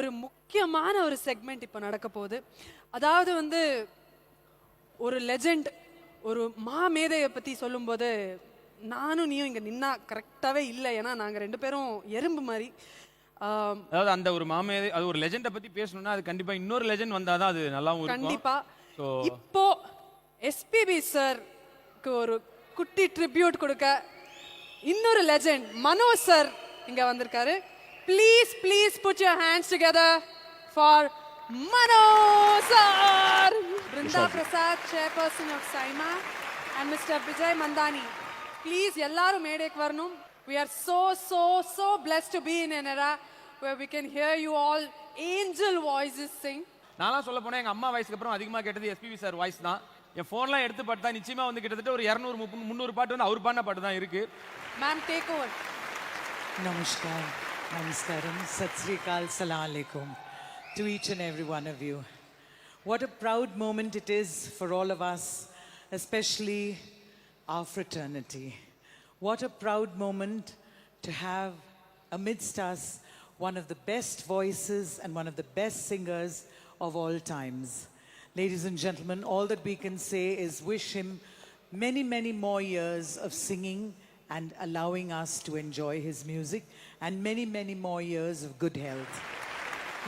ஒரு முக்கியமான ஒரு செக்மெண்ட் இப்போ நடக்க போகுது. அதாவது வந்து ஒரு லெஜெண்ட், ஒரு மாமேதையை பற்றி சொல்லும்போது நானும் நீயும் இங்கே நின்னா கரெக்டாகவே இல்லை. ஏன்னா நாங்கள் 2 பேரும் எறும்பு மாதிரி. அதாவது அந்த ஒரு மாமேதை, அது ஒரு லெஜெண்டை பற்றி பேசணும்னா அது கண்டிப்பாக இன்னொரு லெஜெண்ட் வந்தால் தான் அது நல்லாவும் இருக்கும். கண்டிப்பாக. இப்போ எஸ்பிபி சார்க்கு ஒரு குட்டி ட்ரிபியூட் கொடுக்க இன்னொரு லெஜெண்ட் மனோஜ் சார் இங்கே வந்திருக்காரு. Please, please put your hands together for Manoj sir. Brinda Prasad, chairperson of SAIMA, and Mr. Vijay Mandani. Please, ellaru medek varnum. We are so blessed to be in an era where we can hear you all angel voices sing. நான்லாம் சொல்ல போனால் எங்கள் அம்மா வாய்ஸ்க்கு அப்புறம் அதிகமாக கேட்டது SPB sir voice தான். என் ஃபோன்லாம் எடுத்து பார்த்தா நிச்சயமாக வந்து கிட்டத்தட்ட ஒரு 200-300 பாட்டு வந்து அவர் பாடின பாட்டு தான் இருக்குது. Ma'am, take over. Namaskar. Namaskaram, Sat Sri Akal, Salam Alaikum to each and every one of you. What a proud moment it is for all of us, especially our fraternity. What a proud moment to have amidst us one of the best voices and one of the best singers of all times. Ladies and gentlemen, all that we can say is wish him many more years of singing and allowing us to enjoy his music, and many more years of good health.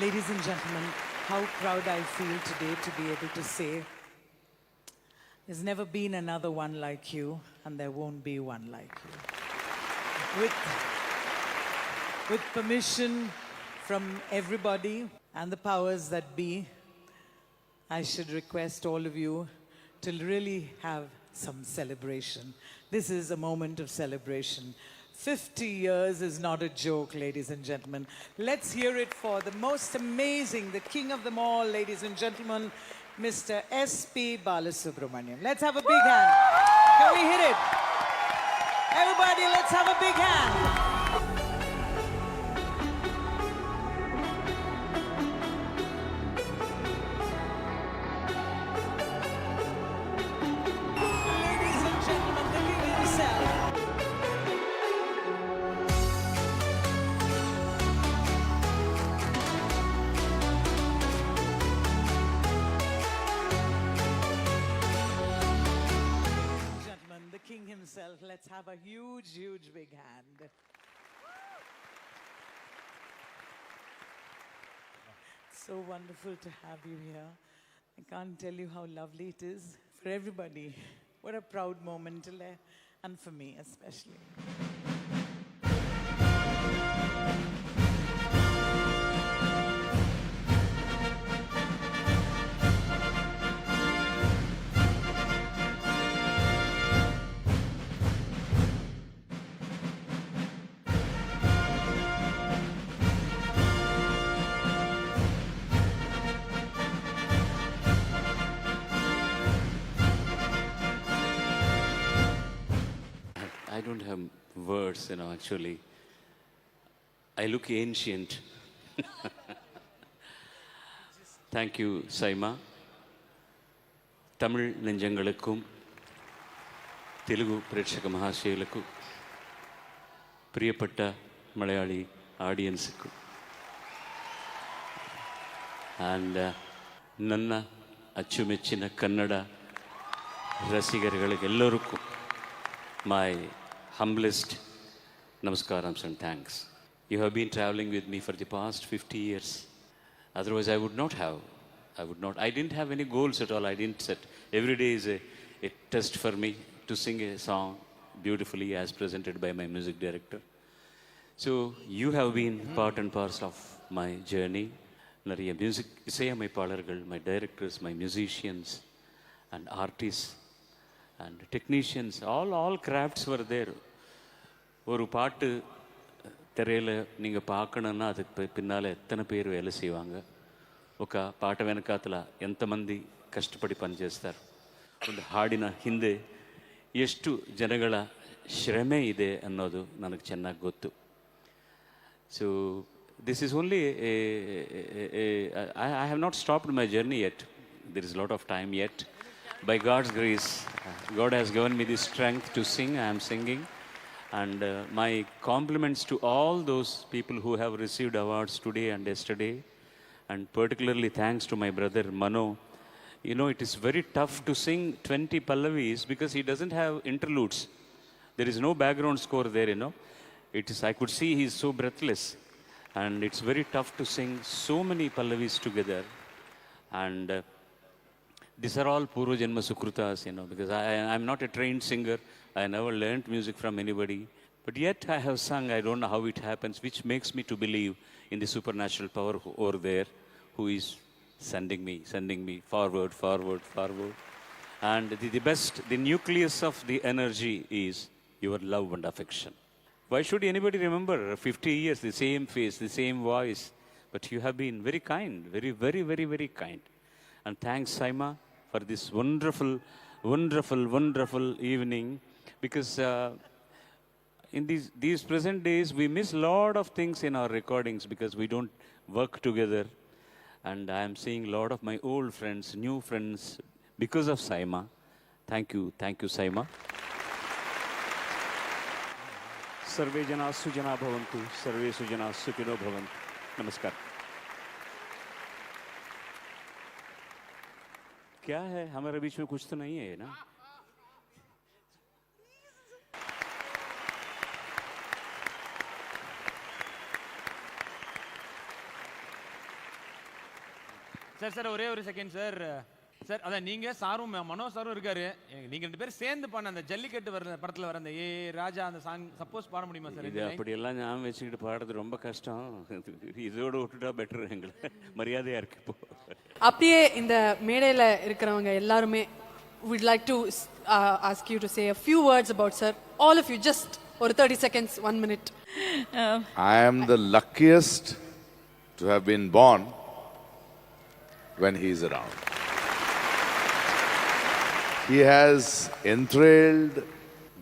Ladies and gentlemen, how proud I feel today to be able to say there's never been another one like you, and there won't be one like you. With permission from everybody and the powers that be, I should request all of you to really have some celebration. This is a moment of celebration. 50 years is not a joke, ladies and gentlemen. Let's hear it for the most amazing, the king of them all, ladies and gentlemen, Mr. S.P. Balasubramaniam. Let's have a big hand. Can we hit it? Everybody, let's have a big hand. Let's have a huge big hand. So wonderful to have you here. I can't tell you how lovely it is for everybody. What a proud moment, and for me especially. I don't have words, actually. I look ancient. Thank you, Saima. Tamil Nenjangalakkum, Telugu Prekshaka Mahashayalakku, Priyapatta Malayali audience, and Nanna Achumechina Kannada Rasigargalukku ellorukku my humblest namaskarams and thanks. You have been traveling with me for the past 50 years. Otherwise, I would not. I didn't have any goals at all. I didn't set. Every day is a test for me to sing a song beautifully as presented by my music director. So, you have been part and parcel of my journey. Nariya music, my palargal, my directors, my musicians and artists and technicians, all crafts were there. ஒரு பாட்டு திரையில் நீங்கள் பார்க்கணுன்னா அதுக்கு பின்னால் ఎత్తన పేరు వేల செய்வாங்க. ఒక పాట వెనకాతల ఎంతమంది కష్టపడి పనిచేస్తారు. ಒಂದು ಹಾಡಿನ ಹಿಂದೆ ಎಷ್ಟು ಜನಗಳ ಶ್ರಮೆ ಇದೆ ಅನ್ನೋದು ನನಗೆ ಚೆನ್ನಾಗಿ ಗೊತ್ತು. So this is only I have not stopped my journey yet. There is a lot of time yet. By God's grace, God has given me the strength to sing. I am singing. And my compliments to all those people who have received awards today and yesterday. and particularly thanks to my brother Mano. You know, it is very tough to sing 20 Pallavis because he doesn't have interludes. There is no background score there, you know. It is, I could see he's so breathless. And it's very tough to sing so many Pallavis together. And these are all Purva Janma Sukrutas, you know, because I'm not a trained singer. I never learned music from anybody. But yet I have sung, I don't know how it happens, which makes me to believe in the supernatural power over there who is sending me forward, forward, forward. And the best, the nucleus of the energy is your love and affection. Why should anybody remember 50 years, the same face, the same voice? But you have been very kind, very, very, very, very kind. And thanks, Saima, for this wonderful, wonderful, wonderful evening. Because in these present days, we miss a lot of things in our recordings because we don't work together. And I am seeing a lot of my old friends, new friends, because of Saima. Thank you, Saima. सर्वे जना सुजना भवन्तु सर्वे सुजना सुखिनो भवन्तु नमस्कार क्या है हमारे बीच में कुछ तो नहीं है ना சார் ஒரே ஒரு செகண்ட் சார் சார் அதான் நீங்க சாரும் மனோ சாரும் இருக்காரு நீங்க ரெண்டு பேரும் சேர்ந்து பண்ண அந்த ஜல்லிக்கட்டு வர படத்துல வர அந்த ஏ ராஜா அந்த சாங் சப்போஸ் பாட முடியுமா சார் இது அப்படி எல்லாம் ஞாபகம் வச்சுக்கிட்டு பாடுறது ரொம்ப கஷ்டம் இதோட விட்டுட்டா பெட்டர் எங்களுக்கு மரியாதையா இருக்கு இப்போ அப்படியே இந்த மேடையில இருக்கிறவங்க எல்லாருமே would like to ask you to say a few words about sir, all of you, just or 30 seconds, 1 minute. I am the luckiest to have been born when he is around. He has enthralled,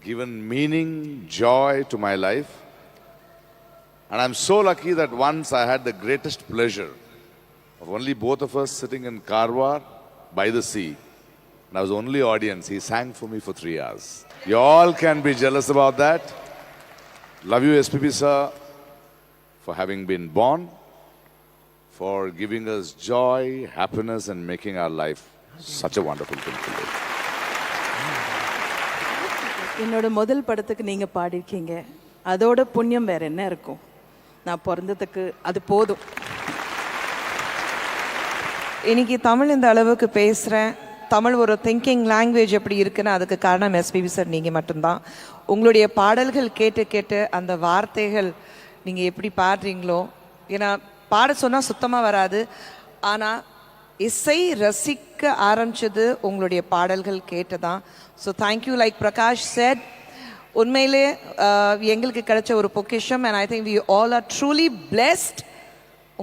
given meaning, joy to my life. And I'm so lucky that once I had the greatest pleasure of only both of us sitting in Karwar by the sea. And I was the only audience. He sang for me for 3 hours. You all can be jealous about that. Love you, SPB sir, for having been born, for giving us joy, happiness, and making our life such a wonderful thing to live. என்னோட முதல் படத்துக்கு நீங்கள் பாடியிருக்கீங்க அதோட புண்ணியம் வேற என்ன இருக்கும் நான் பிறந்ததுக்கு அது போதும் இன்னைக்கு தமிழ் இந்த அளவுக்கு பேசுகிறேன் தமிழ் ஒரு திங்கிங் லாங்குவேஜ் எப்படி இருக்குன்னு அதுக்கு காரணம் எஸ்பிபி சார் நீங்கள் மட்டும்தான் உங்களுடைய பாடல்கள் கேட்டு கேட்டு அந்த வார்த்தைகள் நீங்கள் எப்படி பாடுறீங்களோ ஏன்னா பாட சொன்னால் சுத்தமாக வராது ஆனால் இசை ரசிக்க ஆரம்பிச்சது உங்களுடைய பாடல்கள் கேட்டு தான் so thank you like Prakash said உண்மையிலே எங்களுக்கு கிடைச்ச ஒரு பொக்கிஷம் and I think we all are truly blessed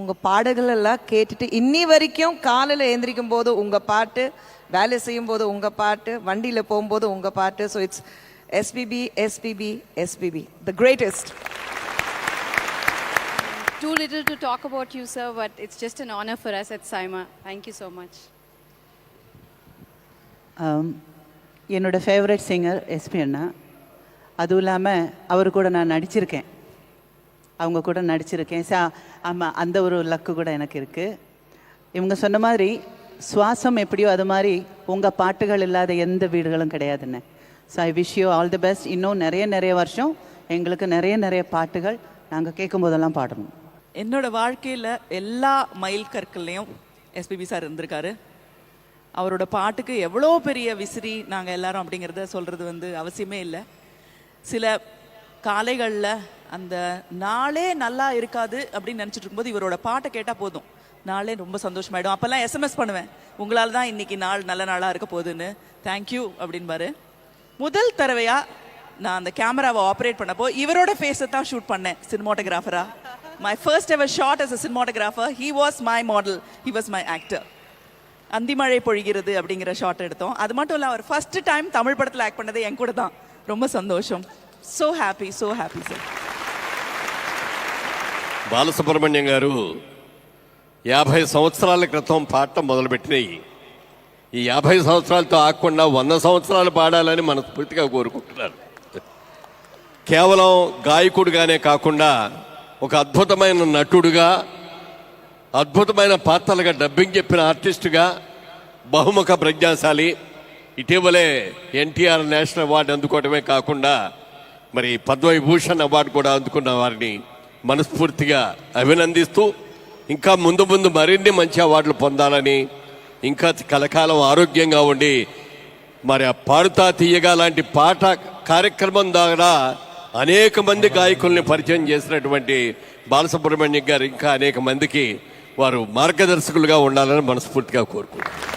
உங்கள் பாடல்கள் எல்லாம் கேட்டுட்டு இன்னி வரைக்கும் காலையில் எழுந்திரிக்கும் போது உங்கள் பாட்டு வேலை செய்யும் போது உங்கள் பாட்டு வண்டியில் போகும்போது உங்கள் பாட்டு so it's SPB SPB SPB the greatest Too little to talk about you, sir, but it's just an honor for us at Saima. Thank you so much. என்னோட ஃபேவரட் சிங்கர் எஸ்பி அண்ணா அதுவும் இல்லாமல் அவர் கூட நான் நடிச்சிருக்கேன் அவங்க கூட நடிச்சிருக்கேன் ஆமாம் அந்த ஒரு லக்கு கூட எனக்கு இருக்குது இவங்க சொன்ன மாதிரி சுவாசம் எப்படியோ அது மாதிரி உங்கள் பாட்டுகள் இல்லாத எந்த வீடுகளும் கிடையாதுன்னு so I wish you all the best இன்னும் நிறைய வருஷம் எங்களுக்கு நிறைய பாட்டுகள் நாங்கள் கேட்கும் போதெல்லாம் பாடணும் என்னோட வாழ்க்கையில் எல்லா மைல் கற்கள்லையும் எஸ்பிபி சார் இருந்திருக்காரு அவரோட பாட்டுக்கு எவ்வளோ பெரிய விசிறி நாங்கள் எல்லாரும் அப்படிங்கிறத சொல்கிறது அவசியமே இல்லை சில காலைகளில் அந்த நாளே நல்லா இருக்காது அப்படின்னு நினச்சிட்டு இருக்கும்போது இவரோட பாட்டை கேட்டால் போதும் நாளே ரொம்ப சந்தோஷமாயிடும் அப்போல்லாம் எஸ்எம்எஸ் பண்ணுவேன் உங்களால் தான் இன்றைக்கி நாள் நல்ல நாளாக இருக்க போகுதுன்னு தேங்க்யூ அப்படின்பாரு முதல் தடவையாக நான் அந்த கேமராவை ஆப்ரேட் பண்ணப்போ இவரோட ஃபேஸை தான் ஷூட் பண்ணேன் சினிமாட்டோகிராஃபராக my first ever shot as a cinematographer he was my model he was my actor அந்திமழை பொழிகிறது அப்படிங்கிற ஷாட் எடுத்தோம் அது மட்டும் இல்லை அவர் ஃபர்ஸ்ட் டைம் தமிழ் படத்தில் ஆக்ட் பண்ணது என் கூட தான் ரொம்ப சந்தோஷம் సో హ్యాపీ సార్ బాలసుబ్రహ్మణ్యం గారు 50 సంవత్సరాల క్రితం పాడటం మొదలుపెట్టినాయి ఈ 50 సంవత్సరాలతో ఆగకుండా 100 సంవత్సరాలు పాడాలని మనస్ఫూర్తిగా కోరుకుంటున్నారు కేవలం గాయకుడిగానే కాకుండా ఒక అద్భుతమైన నటుడుగా అద్భుతమైన పాత్రలుగా డబ్బింగ్ చెప్పిన ఆర్టిస్టుగా బహుముఖ ప్రజ్ఞాశాలి, ఇటీవలే ఎన్టీఆర్ నేషనల్ అవార్డు అందుకోవడమే కాకుండా మరి పద్మవిభూషణ్ అవార్డు కూడా అందుకున్న వారిని మనస్ఫూర్తిగా అభినందిస్తూ ఇంకా ముందు ముందు మరిన్ని మంచి అవార్డులు పొందాలని, ఇంకా కలకాలం ఆరోగ్యంగా ఉండి మరి ఆ పాడుతా తీయగా లాంటి పాట కార్యక్రమం ద్వారా అనేక మంది గాయకుల్ని పరిచయం చేసినటువంటి బాలసుబ్రహ్మణ్యం గారు ఇంకా అనేక మందికి వారు మార్గదర్శకులుగా ఉండాలని మనస్ఫూర్తిగా కోరుకుంటున్నాను.